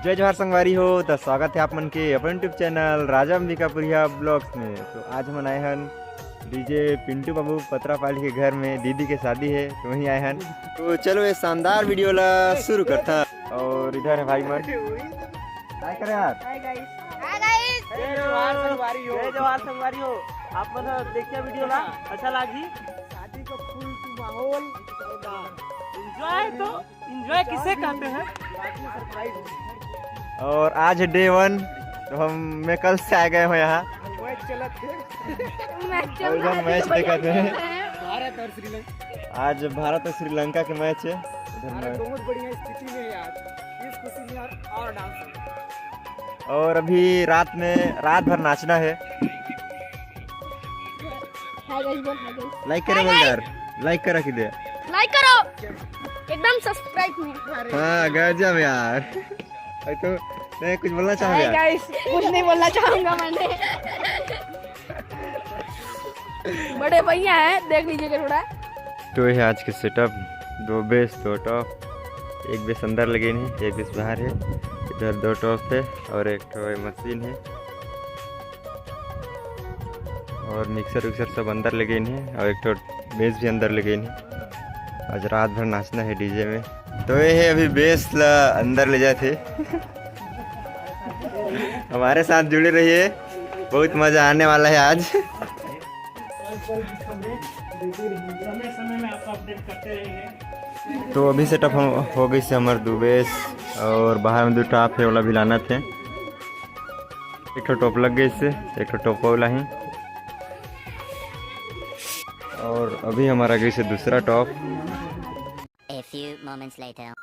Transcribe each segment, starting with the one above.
जय जोहार संगवारी हो, तो स्वागत है आप मन के अपन यूट्यूब चैनल राजा अंबिकापुरिया ब्लॉग्स में। तो आज हम आए हैं डीजे पिंटू बाबू पत्रापाली के घर में, दीदी के शादी है तो वहीं आए हैं। तो चलो ये शानदार वीडियो ला शुरू करता। और इधर है भाई मन, हाय करे यार। हाय गाइस, हाय गाइस, जय जोहार संगवारी हो, जय जोहार संगवारी हो। आप मन देखिए वीडियो ला, अच्छा लागी। शादी को फुल टू माहौल, एंजॉय। तो एंजॉय किसे कहते हैं? और आज है डे 1, तो मैं कल से आ गए हो यहाँ। मैच देखा थे भारत और श्रीलंका। आज भारत और श्रीलंका के मैच है। बहुत बढ़िया स्थिति में है आज, इस खुशी में और डांस। और अभी रात भर नाचना है। लाइक करे बोल यार, लाइक करा किधर, लाइक करो, एकदम सब्सक्राइब में। हाँ गजब यार। तो नहीं कुछ बोलना चाहोगे? गाइस कुछ नहीं बोलना चाहूंगा मैंने। बड़े भैया हैं, देख लीजिएगा थोड़ा। तो ये आज के सेटअप, 2 बेस 2 टॉप, एक बेस अंदर लगे हैं, एक बेस बाहर है। इधर 2 टॉप है और एक तो मशीन है। और मिक्सर विक्सर सब अंदर लगे हैं और एक तो बेस भी अंदर लगे हैं। आज रात भर नाचना है डीजे में। तो ये है अभी बेस अंदर ले जाए थे। हमारे साथ जुड़े रहिए, बहुत मजा आने वाला है आज। तो अभी सेटअप हम हो गई से हमारे 2 बेस और बाहर में 2 टॉप है, वाला भी लाना थे। एक तो टॉप लग गई इससे, एक तो टॉप वाला ही। और अभी हमारा गई से दूसरा top. A few moments later.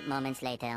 Moments later.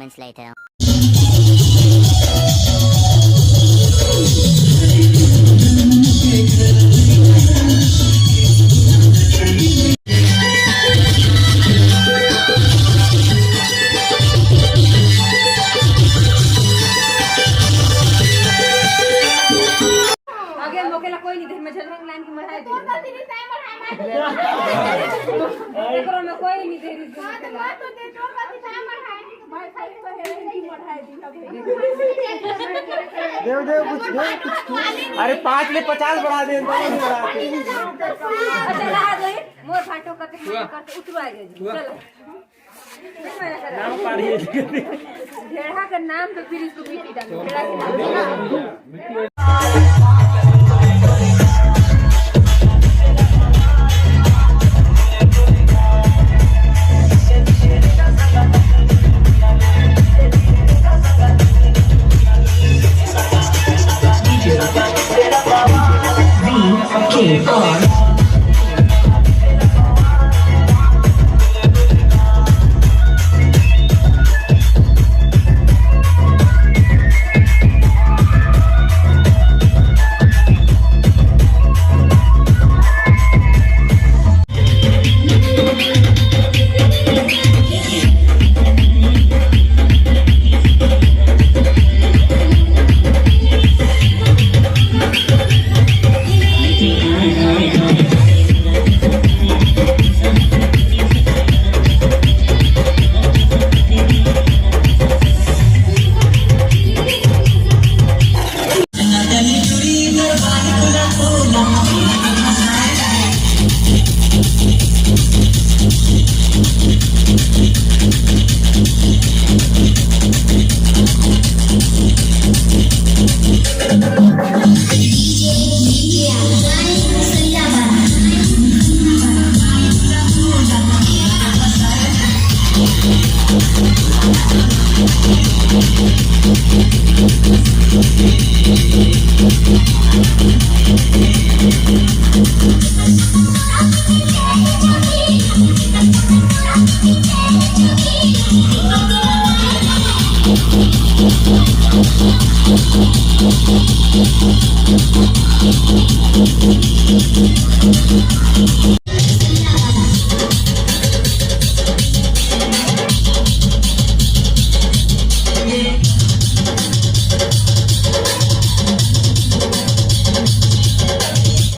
moments later. आगे मोकेला कोई नहीं देख मैं झलक लाइन की मढ़ाई दे एकरो में कोई नहीं दे रही मोकेला तो दे तो कथि था मढ़ाई भाई भाई को हेरेन की मढ़ाई दी देव देव कुछ अरे 5 ले 50 बढ़ा दे अच्छा रहा दे मोर फाटो करते उतरो आ गए चलो नाम पाड़िए ढेढ़ा का नाम तो फिर इसको पीटी डाल ढेढ़ा के नाम